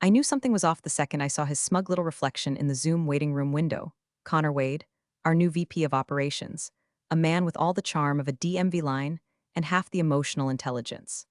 I knew something was off the second I saw his smug little reflection in the Zoom waiting room window. Connor Wade, our new VP of Operations, a man with all the charm of a DMV line and half the emotional intelligence.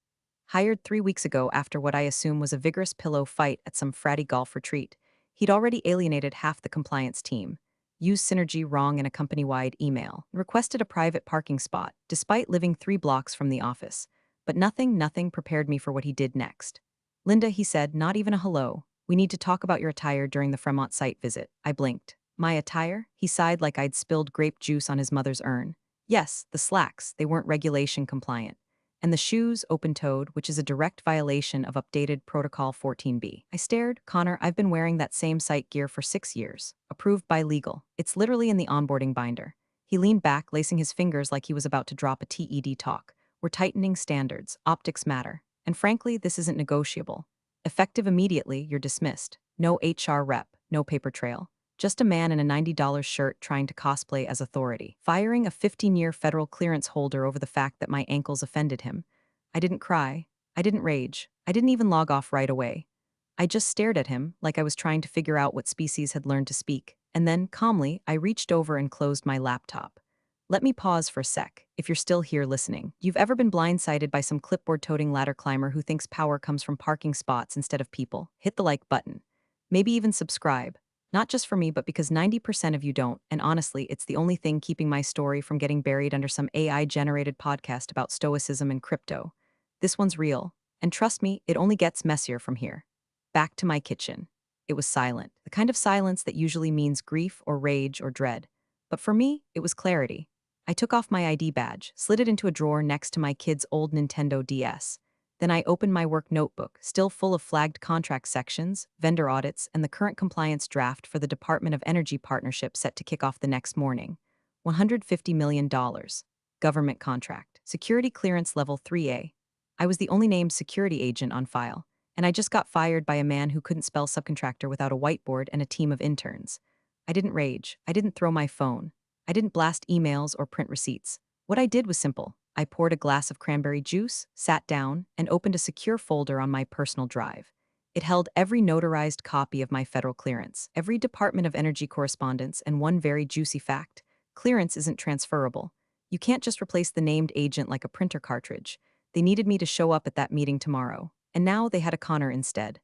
Hired 3 weeks ago after what I assume was a vigorous pillow fight at some fratty golf retreat, he'd already alienated half the compliance team, used synergy wrong in a company-wide email, and requested a private parking spot, despite living 3 blocks from the office. But nothing prepared me for what he did next. Linda, he said, not even a hello. We need to talk about your attire during the Fremont site visit. I blinked. My attire? He sighed like I'd spilled grape juice on his mother's urn. Yes, the slacks, they weren't regulation compliant. And the shoes, open-toed, which is a direct violation of updated Protocol 14B. I stared. Connor, I've been wearing that same site gear for 6 years. Approved by legal. It's literally in the onboarding binder. He leaned back, lacing his fingers like he was about to drop a TED talk. We're tightening standards. Optics matter. And frankly, this isn't negotiable. Effective immediately, you're dismissed. No HR rep, no paper trail. Just a man in a $90 shirt trying to cosplay as authority. Firing a 15-year federal clearance holder over the fact that my ankles offended him. I didn't cry. I didn't rage. I didn't even log off right away. I just stared at him like I was trying to figure out what species had learned to speak. And then, calmly, I reached over and closed my laptop. Let me pause for a sec, if you're still here listening. You've ever been blindsided by some clipboard-toting ladder climber who thinks power comes from parking spots instead of people? Hit the like button. Maybe even subscribe. Not just for me, but because 90% of you don't, and honestly, it's the only thing keeping my story from getting buried under some AI-generated podcast about stoicism and crypto. This one's real, and trust me, it only gets messier from here. Back to my kitchen. It was silent, the kind of silence that usually means grief or rage or dread. But for me, it was clarity. I took off my ID badge, slid it into a drawer next to my kid's old Nintendo DS. Then I opened my work notebook, still full of flagged contract sections, vendor audits, and the current compliance draft for the Department of Energy partnership set to kick off the next morning. $150 million. Government contract. Security clearance level 3A. I was the only named security agent on file, and I just got fired by a man who couldn't spell subcontractor without a whiteboard and a team of interns. I didn't rage. I didn't throw my phone. I didn't blast emails or print receipts. What I did was simple. I poured a glass of cranberry juice, sat down, and opened a secure folder on my personal drive. It held every notarized copy of my federal clearance, every Department of Energy correspondence, and one very juicy fact. Clearance isn't transferable. You can't just replace the named agent like a printer cartridge. They needed me to show up at that meeting tomorrow, and now they had a Connor instead.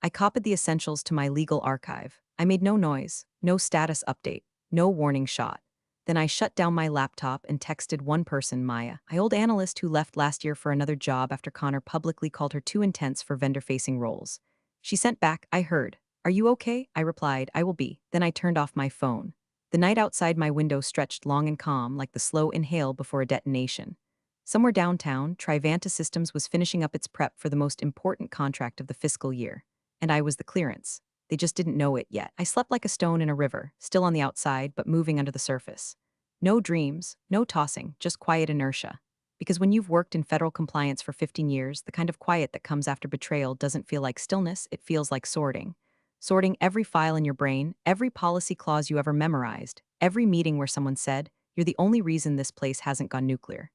I copied the essentials to my legal archive. I made no noise, no status update, no warning shot. Then I shut down my laptop and texted one person, Maya, my old analyst who left last year for another job after Connor publicly called her too intense for vendor-facing roles. She sent back, I heard. Are you okay? I replied, I will be. Then I turned off my phone. The night outside my window stretched long and calm like the slow inhale before a detonation. Somewhere downtown, Trivanta Systems was finishing up its prep for the most important contract of the fiscal year. And I was the clearance. They just didn't know it yet. I slept like a stone in a river, still on the outside, but moving under the surface. No dreams, no tossing, just quiet inertia. Because when you've worked in federal compliance for 15 years, the kind of quiet that comes after betrayal doesn't feel like stillness, it feels like sorting. Sorting every file in your brain, every policy clause you ever memorized, every meeting where someone said, you're the only reason this place hasn't gone nuclear.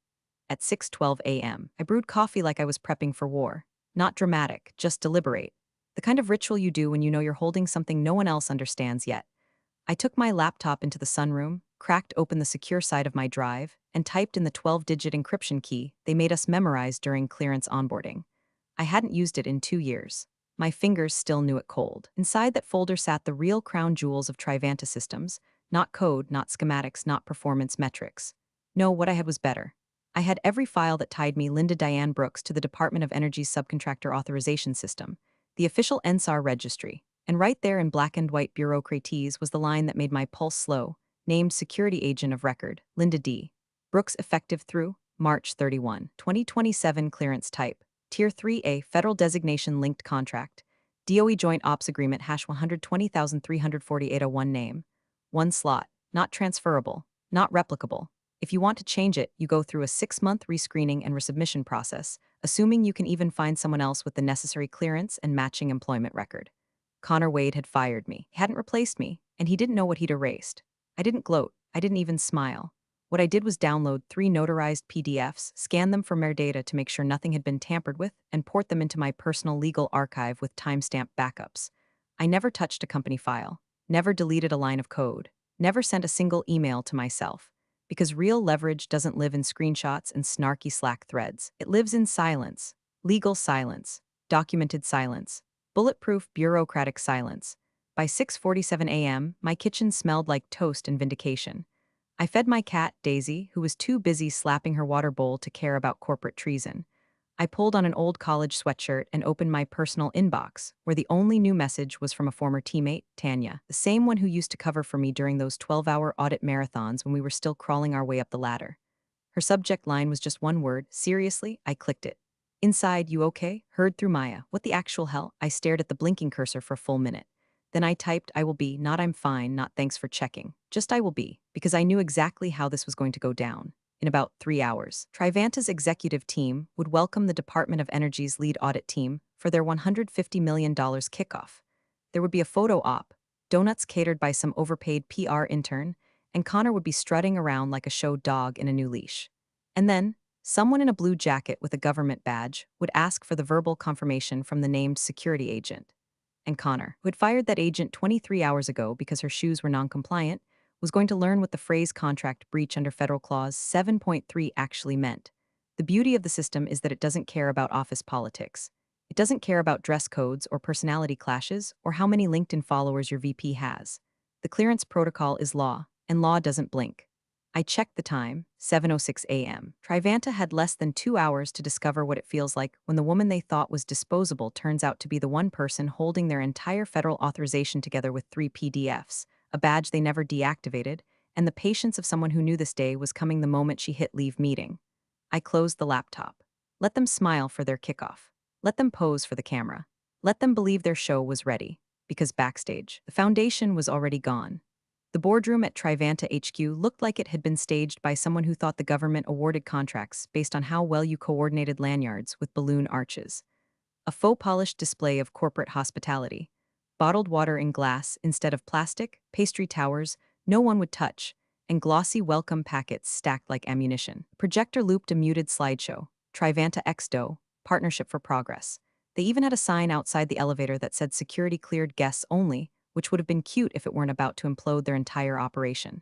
At 6:12 a.m., I brewed coffee like I was prepping for war. Not dramatic, just deliberate. The kind of ritual you do when you know you're holding something no one else understands yet. I took my laptop into the sunroom, cracked open the secure side of my drive, and typed in the 12-digit encryption key they made us memorize during clearance onboarding. I hadn't used it in 2 years. My fingers still knew it cold. Inside that folder sat the real crown jewels of Trivanta Systems, not code, not schematics, not performance metrics. No, what I had was better. I had every file that tied me, Linda Diane Brooks, to the Department of Energy's subcontractor authorization system, the official NSAR registry, and right there in black and white bureaucracies was the line that made my pulse slow, named Security Agent of Record, Linda D. Brooks, effective through March 31, 2027, clearance type, Tier 3A, Federal Designation Linked Contract, DOE Joint Ops Agreement #120,34801 name. One slot, not transferable, not replicable. If you want to change it, you go through a 6-month rescreening and resubmission process, assuming you can even find someone else with the necessary clearance and matching employment record. Connor Wade had fired me. He hadn't replaced me, and he didn't know what he'd erased. I didn't gloat. I didn't even smile. What I did was download 3 notarized PDFs, scan them for metadata to make sure nothing had been tampered with, and port them into my personal legal archive with timestamp backups. I never touched a company file, never deleted a line of code, never sent a single email to myself. Because real leverage doesn't live in screenshots and snarky Slack threads. It lives in silence, legal silence, documented silence, bulletproof bureaucratic silence. By 6:47 a.m., my kitchen smelled like toast and vindication. I fed my cat, Daisy, who was too busy slapping her water bowl to care about corporate treason. I pulled on an old college sweatshirt and opened my personal inbox, where the only new message was from a former teammate, Tanya, the same one who used to cover for me during those 12-hour audit marathons when we were still crawling our way up the ladder. Her subject line was just one word, seriously. I clicked it. Inside, you okay? Heard through Maya. What the actual hell? I stared at the blinking cursor for a full minute. Then I typed, I will be, not I'm fine, not thanks for checking. Just I will be, because I knew exactly how this was going to go down. In about 3 hours, Trivanta's executive team would welcome the Department of Energy's lead audit team for their $150 million kickoff. There would be a photo op, donuts catered by some overpaid PR intern, and Connor would be strutting around like a show dog in a new leash. And then, someone in a blue jacket with a government badge would ask for the verbal confirmation from the named security agent. And Connor, who had fired that agent 23 hours ago because her shoes were non-compliant, was going to learn what the phrase contract breach under Federal Clause 7.3 actually meant. The beauty of the system is that it doesn't care about office politics. It doesn't care about dress codes or personality clashes or how many LinkedIn followers your VP has. The clearance protocol is law, and law doesn't blink. I checked the time, 7:06 a.m. Trivanta had less than 2 hours to discover what it feels like when the woman they thought was disposable turns out to be the one person holding their entire federal authorization together with 3 PDFs, a badge they never deactivated, and the patience of someone who knew this day was coming the moment she hit leave meeting. I closed the laptop. Let them smile for their kickoff. Let them pose for the camera. Let them believe their show was ready. Because backstage, the foundation was already gone. The boardroom at Trivanta HQ looked like it had been staged by someone who thought the government awarded contracts based on how well you coordinated lanyards with balloon arches. A faux polished display of corporate hospitality. Bottled water in glass instead of plastic, pastry towers no one would touch, and glossy welcome packets stacked like ammunition. The projector looped a muted slideshow. Trivanta XDO, Partnership for Progress. They even had a sign outside the elevator that said security cleared guests only, which would have been cute if it weren't about to implode their entire operation.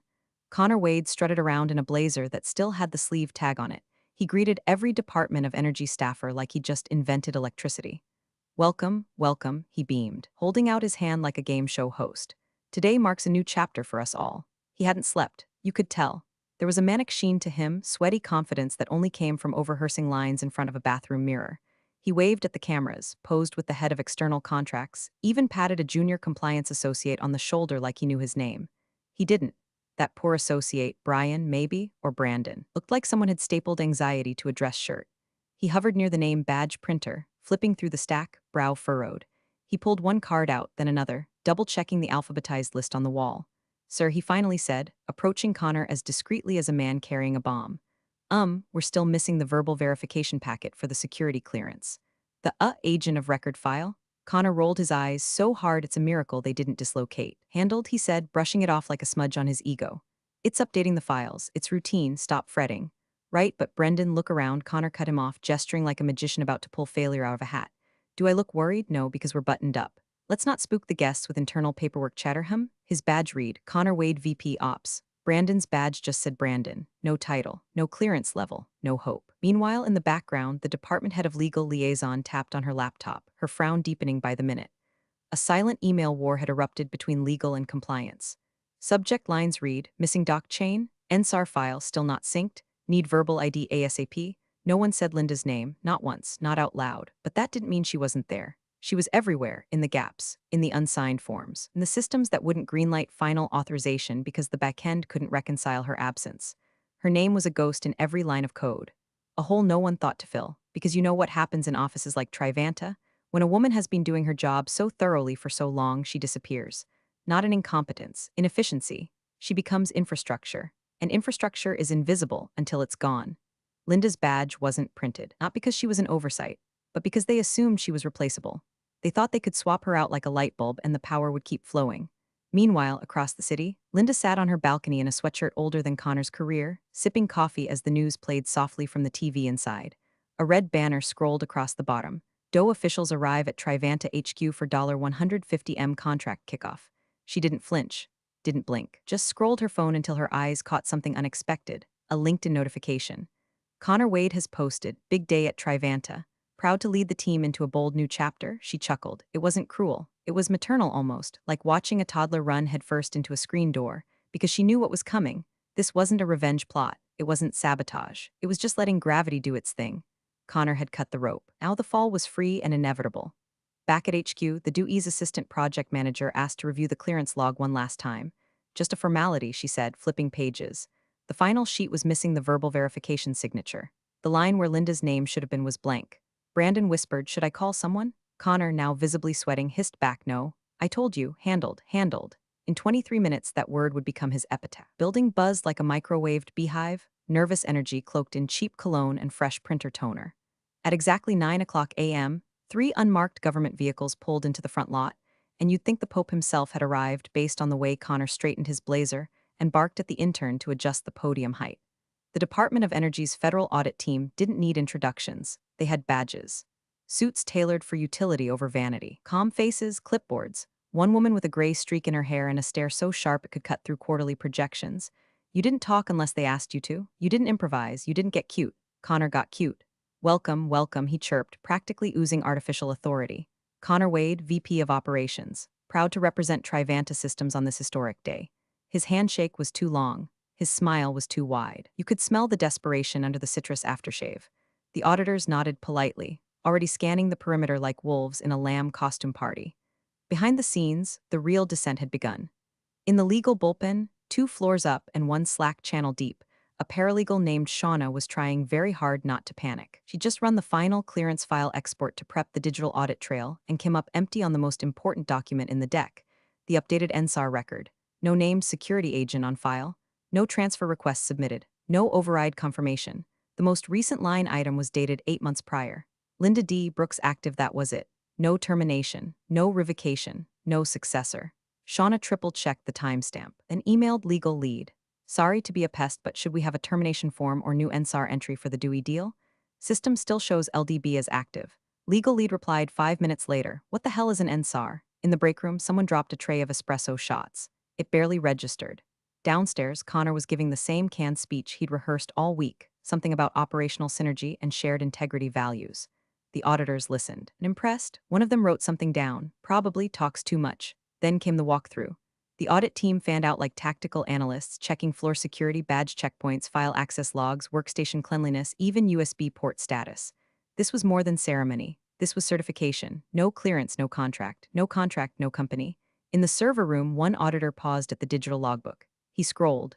Connor Wade strutted around in a blazer that still had the sleeve tag on it. He greeted every Department of Energy staffer like he just invented electricity. Welcome, welcome, he beamed, holding out his hand like a game show host. Today marks a new chapter for us all. He hadn't slept, you could tell. There was a manic sheen to him, sweaty confidence that only came from overrehearsing lines in front of a bathroom mirror. He waved at the cameras, posed with the head of external contracts, even patted a junior compliance associate on the shoulder like he knew his name. He didn't. That poor associate, Brian, maybe, or Brandon, looked like someone had stapled anxiety to a dress shirt. He hovered near the name badge printer, flipping through the stack, brow furrowed. He pulled one card out, then another, double-checking the alphabetized list on the wall. Sir, he finally said, approaching Connor as discreetly as a man carrying a bomb. We're still missing the verbal verification packet for the security clearance. The agent of record file? Connor rolled his eyes so hard it's a miracle they didn't dislocate. Handled, he said, brushing it off like a smudge on his ego. It's updating the files. It's routine. Stop fretting. Right, but Brendan, look around. Connor cut him off, gesturing like a magician about to pull failure out of a hat. Do I look worried? No, because we're buttoned up. Let's not spook the guests with internal paperwork chatter. His badge read, Connor Wade VP Ops. Brandon's badge just said Brandon. No title, no clearance level, no hope. Meanwhile, in the background, the department head of legal liaison tapped on her laptop, her frown deepening by the minute. A silent email war had erupted between legal and compliance. Subject lines read, missing doc chain, NSAR file still not synced, need verbal ID ASAP. No one said Linda's name, not once, not out loud, but that didn't mean she wasn't there. She was everywhere, in the gaps, in the unsigned forms, in the systems that wouldn't greenlight final authorization because the backend couldn't reconcile her absence. Her name was a ghost in every line of code. A hole no one thought to fill, because you know what happens in offices like Trivanta? When a woman has been doing her job so thoroughly for so long, she disappears. Not an incompetence, inefficiency. She becomes infrastructure. And infrastructure is invisible until it's gone. Linda's badge wasn't printed, not because she was an oversight, but because they assumed she was replaceable. They thought they could swap her out like a light bulb and the power would keep flowing. Meanwhile, across the city, Linda sat on her balcony in a sweatshirt older than Connor's career, sipping coffee as the news played softly from the TV inside. A red banner scrolled across the bottom. Doe officials arrive at Trivanta HQ for $150M contract kickoff. She didn't flinch, didn't blink, just scrolled her phone until her eyes caught something unexpected, a LinkedIn notification. Connor Wade has posted, "Big day at Trivanta. Proud to lead the team into a bold new chapter," she chuckled. It wasn't cruel. It was maternal almost, like watching a toddler run headfirst into a screen door, because she knew what was coming. This wasn't a revenge plot. It wasn't sabotage. It was just letting gravity do its thing. Connor had cut the rope. Now the fall was free and inevitable. Back at HQ, the DUI's assistant project manager asked to review the clearance log one last time. "Just a formality," she said, flipping pages. The final sheet was missing the verbal verification signature. The line where Linda's name should have been was blank. Brandon whispered, "Should I call someone?" Connor, now visibly sweating, hissed back, "No. I told you, handled, handled." In 23 minutes, that word would become his epitaph. Building buzzed like a microwaved beehive, nervous energy cloaked in cheap cologne and fresh printer toner. At exactly 9 a.m., 3 unmarked government vehicles pulled into the front lot, and you'd think the Pope himself had arrived based on the way Connor straightened his blazer and barked at the intern to adjust the podium height. The Department of Energy's federal audit team didn't need introductions. They had badges. Suits tailored for utility over vanity. Calm faces, clipboards. One woman with a gray streak in her hair and a stare so sharp it could cut through quarterly projections. You didn't talk unless they asked you to. You didn't improvise. You didn't get cute. Connor got cute. "Welcome, welcome," he chirped, practically oozing artificial authority. Connor Wade, VP of Operations, proud to represent Trivanta Systems on this historic day. His handshake was too long. His smile was too wide. You could smell the desperation under the citrus aftershave. The auditors nodded politely, already scanning the perimeter like wolves in a lamb costume party. Behind the scenes, the real descent had begun. In the legal bullpen, 2 floors up and 1 Slack channel deep, a paralegal named Shauna was trying very hard not to panic. She'd just run the final clearance file export to prep the digital audit trail and came up empty on the most important document in the deck, the updated NSAR record. No named security agent on file, no transfer request submitted, no override confirmation. The most recent line item was dated 8 months prior. Linda D. Brooks active, that was it. No termination, no revocation, no successor. Shauna triple-checked the timestamp, then emailed legal lead. "Sorry to be a pest, but should we have a termination form or new NSAR entry for the DUI deal? System still shows LDB as active." Legal lead replied 5 minutes later, "What the hell is an NSAR?" In the break room, someone dropped a tray of espresso shots. It barely registered. Downstairs, Connor was giving the same canned speech he'd rehearsed all week, something about operational synergy and shared integrity values. The auditors listened. Impressed, one of them wrote something down, probably talks too much. Then came the walkthrough. The audit team fanned out like tactical analysts, checking floor security, badge checkpoints, file access logs, workstation cleanliness, even USB port status. This was more than ceremony. This was certification. No clearance, no contract. No contract, no company. In the server room, one auditor paused at the digital logbook. He scrolled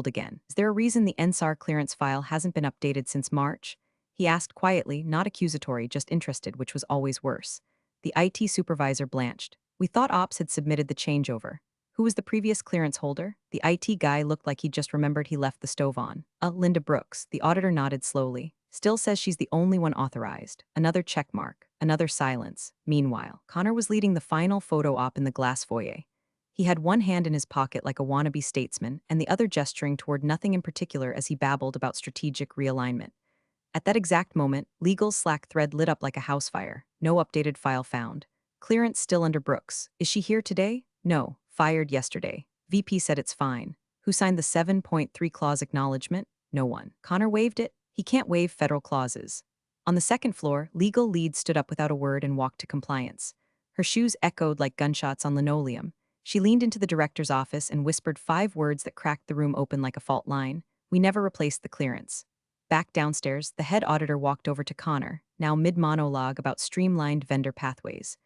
again. "Is there a reason the NSAR clearance file hasn't been updated since March?" He asked quietly, not accusatory, just interested, which was always worse. The IT supervisor blanched. "We thought Ops had submitted the changeover." "Who was the previous clearance holder?" The IT guy looked like he just remembered he left the stove on. Linda Brooks." The auditor nodded slowly. "Still says she's the only one authorized." Another check mark. Another silence. Meanwhile, Connor was leading the final photo op in the glass foyer. He had one hand in his pocket like a wannabe statesman and the other gesturing toward nothing in particular as he babbled about strategic realignment. At that exact moment, legal's Slack thread lit up like a house fire. No updated file found. "Clearance still under Brooks. Is she here today?" "No. Fired yesterday." "VP said it's fine." "Who signed the 7.3 clause acknowledgement?" "No one." Connor waved it. He can't waive federal clauses. On the second floor, legal lead stood up without a word and walked to compliance. Her shoes echoed like gunshots on linoleum. She leaned into the director's office and whispered 5 words that cracked the room open like a fault line. "We never replaced the clearance." Back downstairs, the head auditor walked over to Connor, now mid-monologue about streamlined vendor pathways.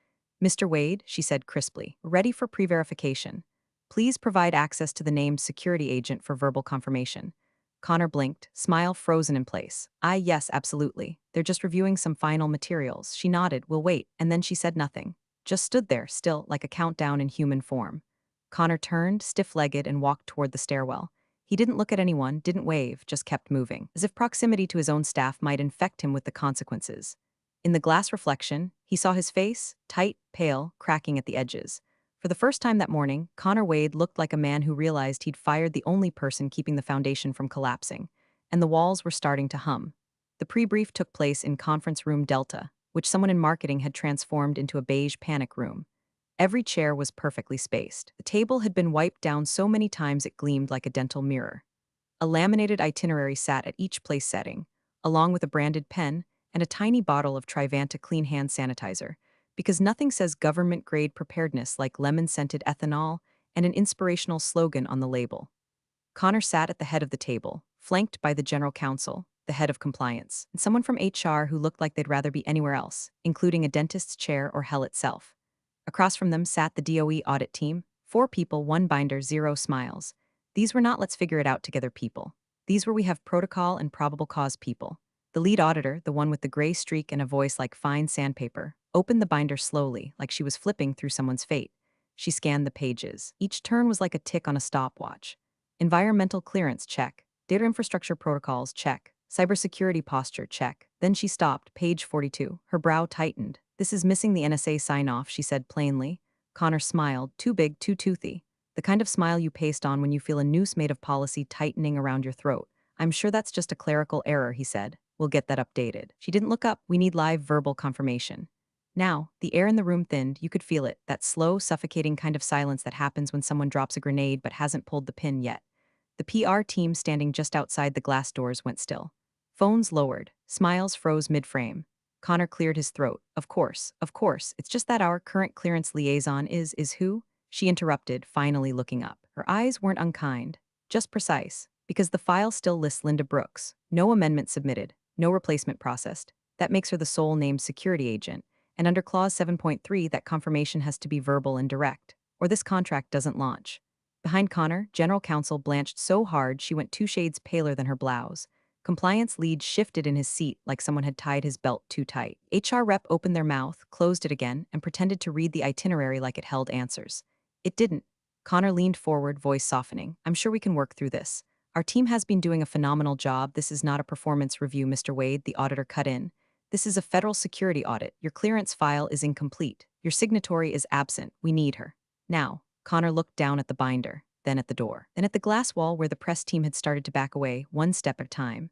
"Mr. Wade," she said crisply, "ready for pre-verification. Please provide access to the named security agent for verbal confirmation." Connor blinked, smile frozen in place. Yes, absolutely. They're just reviewing some final materials." She nodded, "We'll wait," and then she said nothing. Just stood there, still, like a countdown in human form. Connor turned, stiff-legged, and walked toward the stairwell. He didn't look at anyone, didn't wave, just kept moving, as if proximity to his own staff might infect him with the consequences. In the glass reflection, he saw his face, tight, pale, cracking at the edges. For the first time that morning, Connor Wade looked like a man who realized he'd fired the only person keeping the foundation from collapsing, and the walls were starting to hum. The pre-brief took place in Conference Room Delta, which someone in marketing had transformed into a beige panic room. Every chair was perfectly spaced. The table had been wiped down so many times it gleamed like a dental mirror. A laminated itinerary sat at each place setting, along with a branded pen and a tiny bottle of Trivanta clean hand sanitizer, because nothing says government-grade preparedness like lemon-scented ethanol and an inspirational slogan on the label. Connor sat at the head of the table, flanked by the general counsel, the head of compliance, and someone from HR who looked like they'd rather be anywhere else, including a dentist's chair or hell itself. Across from them sat the DOE audit team, 4 people, 1 binder, 0 smiles. These were not let's figure it out together people. These were we have protocol and probable cause people. The lead auditor, the one with the gray streak and a voice like fine sandpaper, opened the binder slowly, like she was flipping through someone's fate. She scanned the pages. Each turn was like a tick on a stopwatch. Environmental clearance, check. Data infrastructure protocols, check. Cybersecurity posture, check. Then she stopped, page 42. Her brow tightened. This is missing the NSA sign-off, she said plainly. Connor smiled, too big, too toothy. The kind of smile you paste on when you feel a noose made of policy tightening around your throat. I'm sure that's just a clerical error, he said. We'll get that updated. She didn't look up. We need live verbal confirmation. Now, the air in the room thinned. You could feel it, that slow, suffocating kind of silence that happens when someone drops a grenade but hasn't pulled the pin yet. The PR team standing just outside the glass doors went still. Phones lowered. Smiles froze mid-frame. Connor cleared his throat. Of course, it's just that our current clearance liaison is who? She interrupted, finally looking up. Her eyes weren't unkind, just precise, because the file still lists Linda Brooks. No amendment submitted, no replacement processed. That makes her the sole named security agent, and under Clause 7.3 that confirmation has to be verbal and direct, or this contract doesn't launch. Behind Connor, General Counsel blanched so hard she went 2 shades paler than her blouse. Compliance lead shifted in his seat like someone had tied his belt too tight. HR rep opened their mouth, closed it again, and pretended to read the itinerary like it held answers. It didn't. Connor leaned forward, voice softening. I'm sure we can work through this. Our team has been doing a phenomenal job. This is not a performance review, Mr. Wade, the auditor cut in. This is a federal security audit. Your clearance file is incomplete. Your signatory is absent. We need her. Now, Connor looked down at the binder, then at the door, then at the glass wall where the press team had started to back away, one step at a time.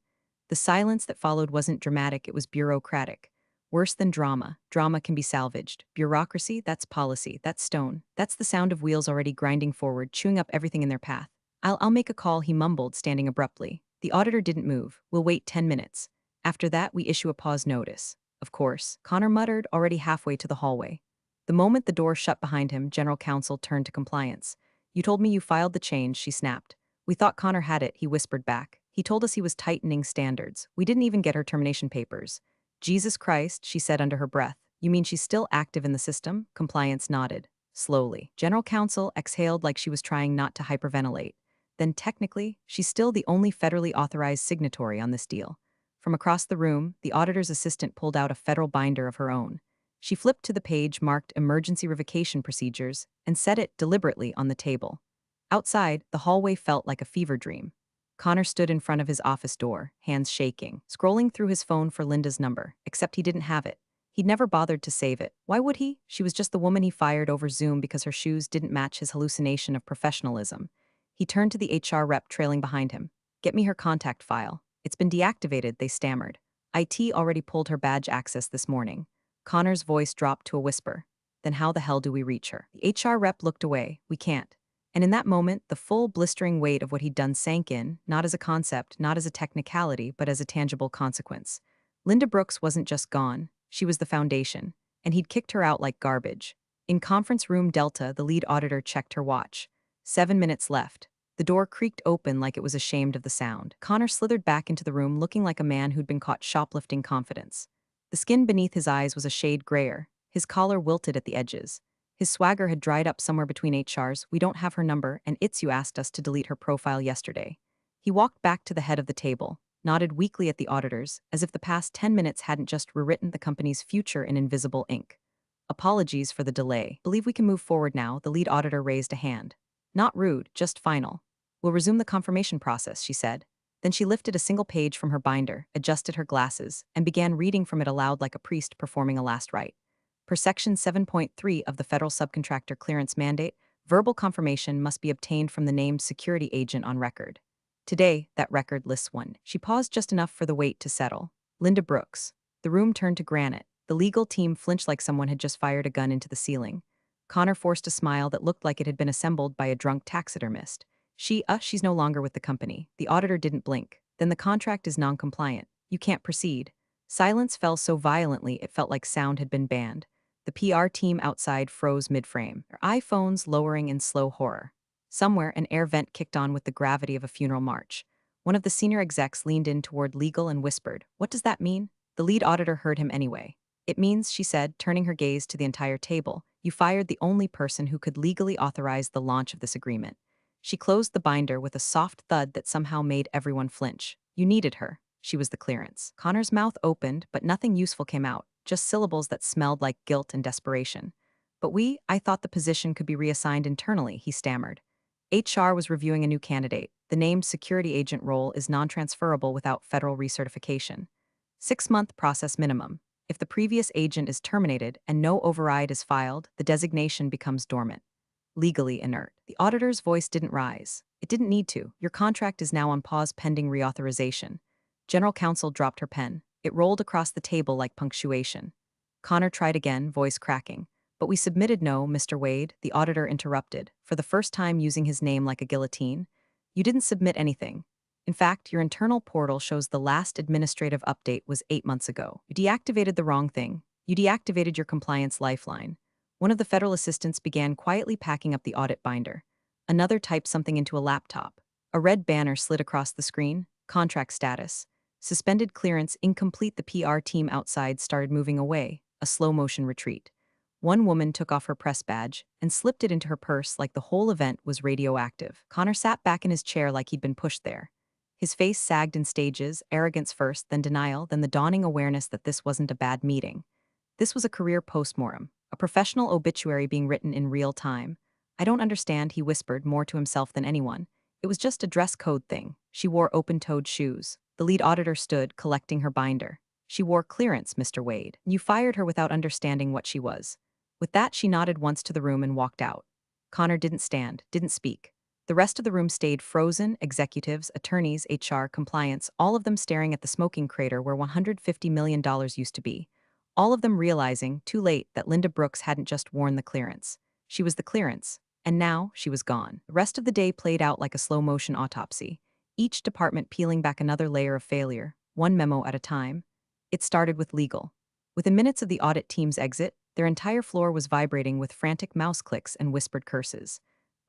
The silence that followed wasn't dramatic, it was bureaucratic. Worse than drama. Drama can be salvaged. Bureaucracy, that's policy, that's stone. That's the sound of wheels already grinding forward, chewing up everything in their path. I'll make a call, he mumbled, standing abruptly. The auditor didn't move. We'll wait 10 minutes. After that, we issue a pause notice. Of course, Connor muttered, already halfway to the hallway. The moment the door shut behind him, General Counsel turned to compliance. You told me you filed the change, she snapped. We thought Connor had it, he whispered back. He told us he was tightening standards. We didn't even get her termination papers. Jesus Christ, she said under her breath. You mean she's still active in the system? Compliance nodded. Slowly. General Counsel exhaled like she was trying not to hyperventilate. Then technically, she's still the only federally authorized signatory on this deal. From across the room, the auditor's assistant pulled out a federal binder of her own. She flipped to the page marked Emergency Revocation Procedures and set it deliberately on the table. Outside, the hallway felt like a fever dream. Connor stood in front of his office door, hands shaking, scrolling through his phone for Linda's number, except he didn't have it. He'd never bothered to save it. Why would he? She was just the woman he fired over Zoom because her shoes didn't match his hallucination of professionalism. He turned to the HR rep trailing behind him. Get me her contact file. It's been deactivated, they stammered. IT already pulled her badge access this morning. Connor's voice dropped to a whisper. Then how the hell do we reach her? The HR rep looked away. We can't. And in that moment, the full blistering weight of what he'd done sank in, not as a concept, not as a technicality, but as a tangible consequence. Linda Brooks wasn't just gone, she was the foundation, and he'd kicked her out like garbage. In conference room Delta, the lead auditor checked her watch. 7 minutes left. The door creaked open like it was ashamed of the sound. Connor slithered back into the room looking like a man who'd been caught shoplifting confidence. The skin beneath his eyes was a shade grayer, his collar wilted at the edges. His swagger had dried up somewhere between HR's, we don't have her number, and it's you asked us to delete her profile yesterday. He walked back to the head of the table, nodded weakly at the auditors, as if the past 10 minutes hadn't just rewritten the company's future in invisible ink. Apologies for the delay. Believe we can move forward now, the lead auditor raised a hand. Not rude, just final. We'll resume the confirmation process, she said. Then she lifted a single page from her binder, adjusted her glasses, and began reading from it aloud like a priest performing a last rite. Per Section 7.3 of the Federal Subcontractor Clearance Mandate, verbal confirmation must be obtained from the named security agent on record. Today, that record lists one. She paused just enough for the wait to settle. Linda Brooks. The room turned to granite. The legal team flinched like someone had just fired a gun into the ceiling. Connor forced a smile that looked like it had been assembled by a drunk taxidermist. She's no longer with the company. The auditor didn't blink. Then the contract is non-compliant. You can't proceed. Silence fell so violently it felt like sound had been banned. The PR team outside froze mid-frame, their iPhones lowering in slow horror. Somewhere, an air vent kicked on with the gravity of a funeral march. One of the senior execs leaned in toward legal and whispered, "What does that mean?" The lead auditor heard him anyway. "It means," she said, turning her gaze to the entire table, "you fired the only person who could legally authorize the launch of this agreement." She closed the binder with a soft thud that somehow made everyone flinch. "You needed her. She was the clearance." Connor's mouth opened, but nothing useful came out, just syllables that smelled like guilt and desperation. I thought the position could be reassigned internally," he stammered. HR was reviewing a new candidate. The named security agent role is non-transferable without federal recertification. 6-month process minimum. If the previous agent is terminated and no override is filed, the designation becomes dormant. Legally inert. The auditor's voice didn't rise. It didn't need to. Your contract is now on pause pending reauthorization. General counsel dropped her pen. It rolled across the table like punctuation. Connor tried again, voice cracking. "But we submitted." "No, Mr. Wade," the auditor interrupted, for the first time using his name like a guillotine. "You didn't submit anything. In fact, your internal portal shows the last administrative update was 8 months ago. You deactivated the wrong thing. You deactivated your compliance lifeline." One of the federal assistants began quietly packing up the audit binder. Another typed something into a laptop. A red banner slid across the screen. Contract status. Suspended clearance incomplete. The PR team outside started moving away, a slow-motion retreat. One woman took off her press badge and slipped it into her purse like the whole event was radioactive. Connor sat back in his chair like he'd been pushed there. His face sagged in stages, arrogance first, then denial, then the dawning awareness that this wasn't a bad meeting. This was a career postmortem, a professional obituary being written in real time. "I don't understand," he whispered, more to himself than anyone. "It was just a dress code thing." She wore open-toed shoes. The lead auditor stood, collecting her binder. "She wore clearance, Mr. Wade. You fired her without understanding what she was." With that, she nodded once to the room and walked out. Connor didn't stand, didn't speak. The rest of the room stayed frozen, executives, attorneys, HR, compliance, all of them staring at the smoking crater where $150 million used to be. All of them realizing, too late, that Linda Brooks hadn't just worn the clearance. She was the clearance, and now she was gone. The rest of the day played out like a slow-motion autopsy, each department peeling back another layer of failure, one memo at a time. It started with legal. Within minutes of the audit team's exit, their entire floor was vibrating with frantic mouse clicks and whispered curses.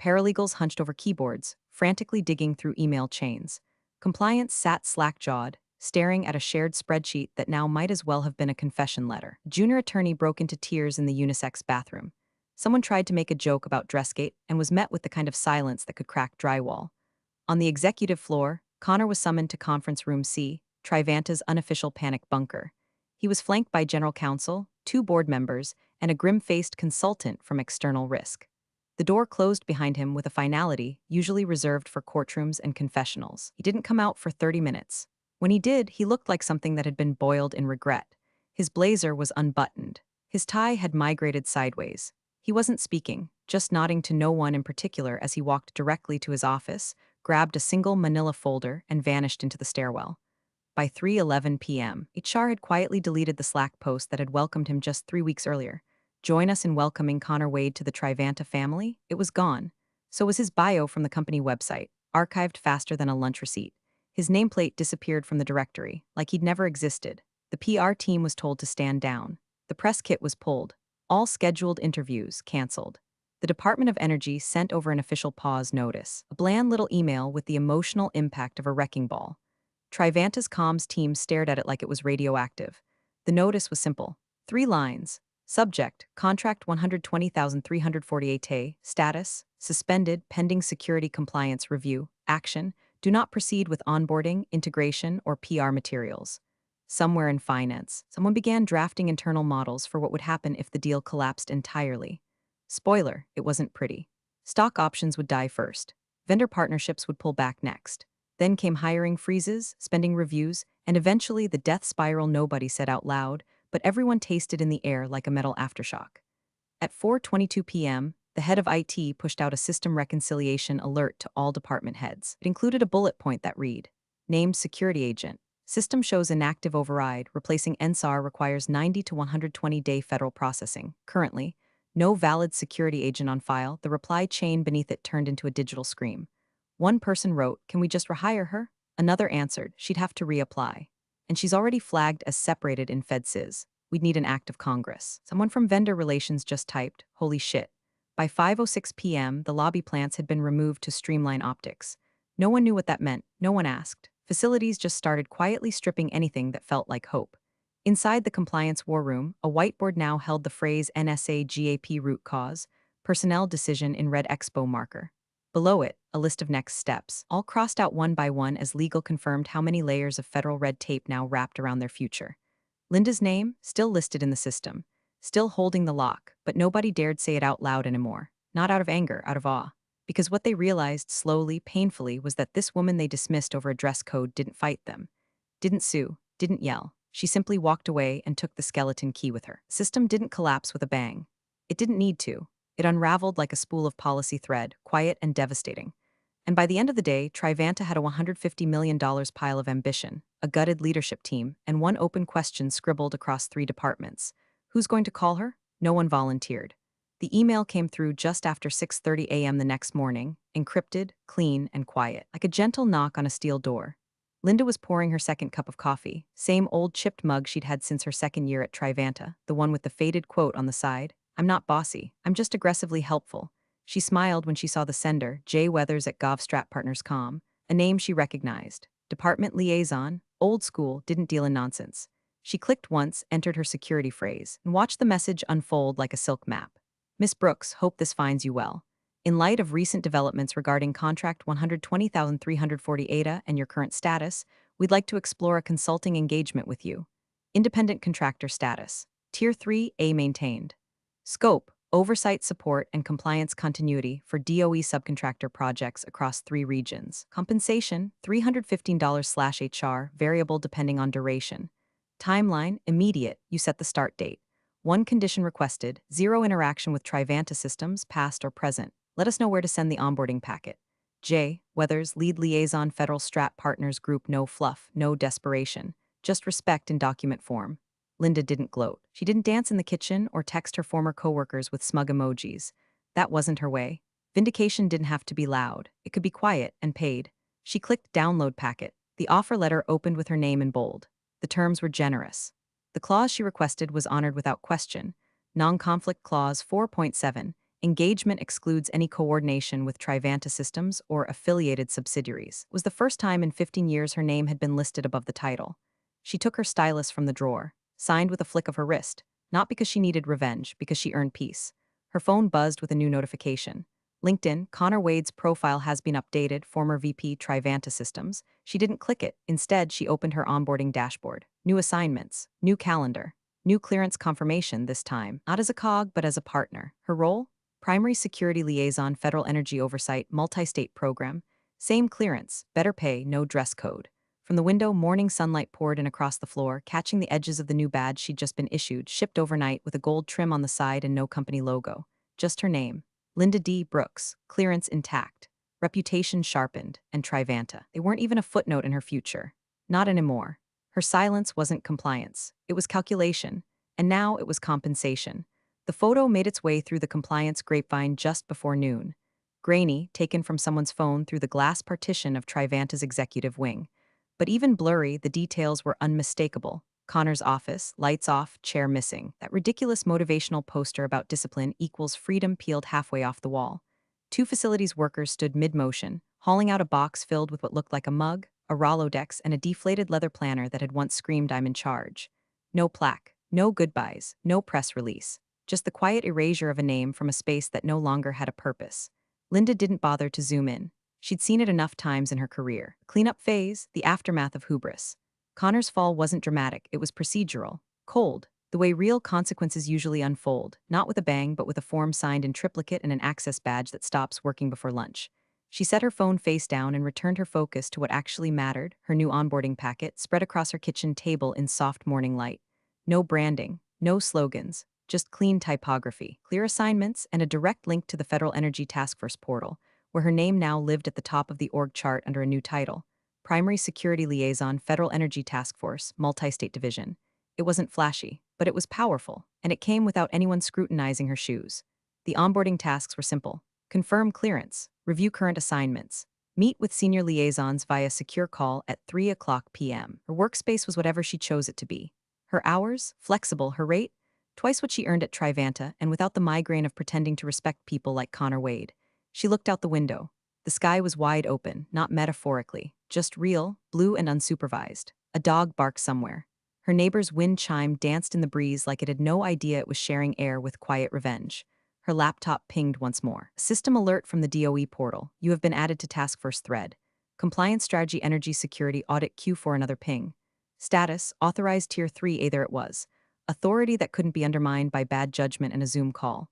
Paralegals hunched over keyboards, frantically digging through email chains. Compliance sat slack-jawed, staring at a shared spreadsheet that now might as well have been a confession letter. A junior attorney broke into tears in the unisex bathroom. Someone tried to make a joke about Dressgate and was met with the kind of silence that could crack drywall. On the executive floor, Connor was summoned to Conference Room C, Trivanta's unofficial panic bunker. He was flanked by general counsel, 2 board members, and a grim-faced consultant from external risk. The door closed behind him with a finality usually reserved for courtrooms and confessionals. He didn't come out for 30 minutes. When he did, he looked like something that had been boiled in regret. His blazer was unbuttoned. His tie had migrated sideways. He wasn't speaking, just nodding to no one in particular as he walked directly to his office, grabbed a single manila folder, and vanished into the stairwell. By 3:11 p.m., HR had quietly deleted the Slack post that had welcomed him just 3 weeks earlier. "Join us in welcoming Connor Wade to the Trivanta family." It was gone. So was his bio from the company website, archived faster than a lunch receipt. His nameplate disappeared from the directory, like he'd never existed. The PR team was told to stand down. The press kit was pulled. All scheduled interviews canceled. The Department of Energy sent over an official pause notice, a bland little email with the emotional impact of a wrecking ball. Trivanta's comms team stared at it like it was radioactive. The notice was simple. 3 lines. Subject, contract 120,348A, status, suspended pending security compliance review, action, do not proceed with onboarding, integration, or PR materials. Somewhere in finance, someone began drafting internal models for what would happen if the deal collapsed entirely. Spoiler, it wasn't pretty. Stock options would die first. Vendor partnerships would pull back next. Then came hiring freezes, spending reviews, and eventually the death spiral nobody said out loud, but everyone tasted in the air like a metal aftershock. At 4:22 p.m., the head of IT pushed out a system reconciliation alert to all department heads. It included a bullet point that read, "Named security agent. System shows inactive override. Replacing NSAR requires 90 to 120-day federal processing. Currently, no valid security agent on file." The reply chain beneath it turned into a digital scream. One person wrote, "Can we just rehire her?" Another answered, "She'd have to reapply. And she's already flagged as separated in FedSys. We'd need an act of Congress." Someone from vendor relations just typed, "Holy shit." By 5:06 p.m., the lobby plants had been removed to streamline optics. No one knew what that meant, no one asked. Facilities just started quietly stripping anything that felt like hope. Inside the compliance war room, a whiteboard now held the phrase NSA GAP root cause, personnel decision in red expo marker. Below it, a list of next steps, all crossed out one by one as legal confirmed how many layers of federal red tape now wrapped around their future. Linda's name, still listed in the system, still holding the lock, but nobody dared say it out loud anymore. Not out of anger, out of awe. Because what they realized slowly, painfully, was that this woman they dismissed over a dress code didn't fight them, didn't sue, didn't yell. She simply walked away and took the skeleton key with her. System didn't collapse with a bang. It didn't need to. It unraveled like a spool of policy thread, quiet and devastating. And by the end of the day, Trivanta had a $150 million pile of ambition, a gutted leadership team, and one open question scribbled across 3 departments. Who's going to call her? No one volunteered. The email came through just after 6:30 a.m. the next morning, encrypted, clean, and quiet, like a gentle knock on a steel door. Linda was pouring her second cup of coffee, same old chipped mug she'd had since her second year at Trivanta, the one with the faded quote on the side, "I'm not bossy, I'm just aggressively helpful." She smiled when she saw the sender, Jay Weathers at GovStrat Partners Com, a name she recognized. Department liaison, old school, didn't deal in nonsense. She clicked once, entered her security phrase, and watched the message unfold like a silk map. "Miss Brooks, hope this finds you well. In light of recent developments regarding Contract 120,340 ADA and your current status, we'd like to explore a consulting engagement with you. Independent contractor status. Tier 3, A maintained. Scope, oversight support and compliance continuity for DOE subcontractor projects across 3 regions. Compensation, $315/HR, variable depending on duration. Timeline, immediate, you set the start date. One condition requested, 0 interaction with Trivanta systems, past or present. Let us know where to send the onboarding packet. J. Weathers, lead liaison, Federal Strat Partners Group. No fluff, no desperation. Just respect in document form." Linda didn't gloat. She didn't dance in the kitchen or text her former coworkers with smug emojis. That wasn't her way. Vindication didn't have to be loud. It could be quiet and paid. She clicked download packet. The offer letter opened with her name in bold. The terms were generous. The clause she requested was honored without question. Non-conflict clause 4.7. Engagement excludes any coordination with Trivanta Systems or affiliated subsidiaries. It was the first time in 15 years her name had been listed above the title. She took her stylus from the drawer, signed with a flick of her wrist, not because she needed revenge, because she earned peace. Her phone buzzed with a new notification. LinkedIn, Connor Wade's profile has been updated, former VP Trivanta Systems. She didn't click it. Instead, she opened her onboarding dashboard. New assignments, new calendar, new clearance confirmation this time, not as a cog, but as a partner. Her role? Primary Security Liaison, Federal Energy Oversight, Multi-State Program. Same clearance, better pay, no dress code. From the window, morning sunlight poured in across the floor, catching the edges of the new badge she'd just been issued, shipped overnight with a gold trim on the side and no company logo. Just her name. Linda D. Brooks, clearance intact, reputation sharpened, and Trivanta. They weren't even a footnote in her future. Not anymore. Her silence wasn't compliance. It was calculation. And now it was compensation. The photo made its way through the compliance grapevine just before noon. Grainy, taken from someone's phone through the glass partition of Trivanta's executive wing. But even blurry, the details were unmistakable. Connor's office, lights off, chair missing. That ridiculous motivational poster about discipline equals freedom peeled halfway off the wall. 2 facilities workers stood mid-motion, hauling out a box filled with what looked like a mug, a Rolodex, and a deflated leather planner that had once screamed, "I'm in charge." No plaque, no goodbyes, no press release. Just the quiet erasure of a name from a space that no longer had a purpose. Linda didn't bother to zoom in. She'd seen it enough times in her career. Cleanup phase, the aftermath of hubris. Connor's fall wasn't dramatic, it was procedural. Cold, the way real consequences usually unfold, not with a bang but with a form signed in triplicate and an access badge that stops working before lunch. She set her phone face down and returned her focus to what actually mattered, her new onboarding packet, spread across her kitchen table in soft morning light. No branding, no slogans, just clean typography, clear assignments, and a direct link to the Federal Energy Task Force portal, where her name now lived at the top of the org chart under a new title: Primary Security Liaison, Federal Energy Task Force, Multi-State Division. It wasn't flashy, but it was powerful, and it came without anyone scrutinizing her shoes. The onboarding tasks were simple: confirm clearance, review current assignments, meet with senior liaisons via secure call at 3 p.m. Her workspace was whatever she chose it to be. Her hours, flexible; her rate, twice what she earned at Trivanta, and without the migraine of pretending to respect people like Connor Wade. She looked out the window. The sky was wide open, not metaphorically, just real, blue and unsupervised. A dog barked somewhere. Her neighbor's wind chime danced in the breeze like it had no idea it was sharing air with quiet revenge. Her laptop pinged once more. System alert from the DOE portal. You have been added to Task Force thread. Compliance Strategy Energy Security Audit queue for another ping. Status: authorized Tier 3A. There it was. Authority that couldn't be undermined by bad judgment and a Zoom call.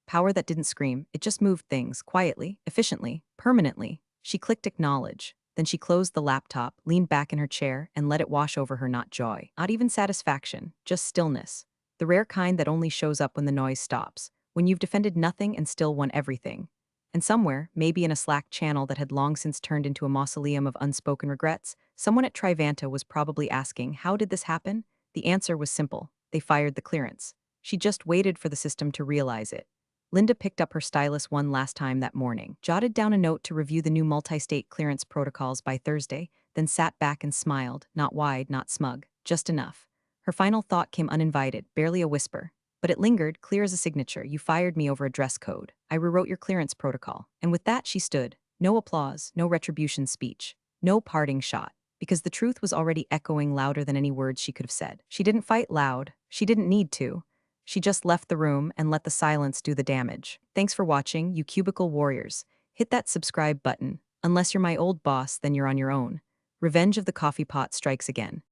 Power that didn't scream, it just moved things, quietly, efficiently, permanently. She clicked acknowledge. Then she closed the laptop, leaned back in her chair, and let it wash over her. Not joy, not even satisfaction, just stillness. The rare kind that only shows up when the noise stops, when you've defended nothing and still won everything. And somewhere, maybe in a Slack channel that had long since turned into a mausoleum of unspoken regrets, someone at Trivanta was probably asking, how did this happen? The answer was simple: they fired the clearance. She just waited for the system to realize it. Linda picked up her stylus one last time that morning, jotted down a note to review the new multi-state clearance protocols by Thursday, then sat back and smiled, not wide, not smug, just enough. Her final thought came uninvited, barely a whisper. But it lingered, clear as a signature. You fired me over a dress code. I rewrote your clearance protocol. And with that she stood. No applause, no retribution speech, no parting shot, because the truth was already echoing louder than any words she could have said. She didn't fight loud. She didn't need to. She just left the room and let the silence do the damage. Thanks for watching, you cubicle warriors. Hit that subscribe button. Unless you're my old boss, then you're on your own. Revenge of the coffee pot strikes again.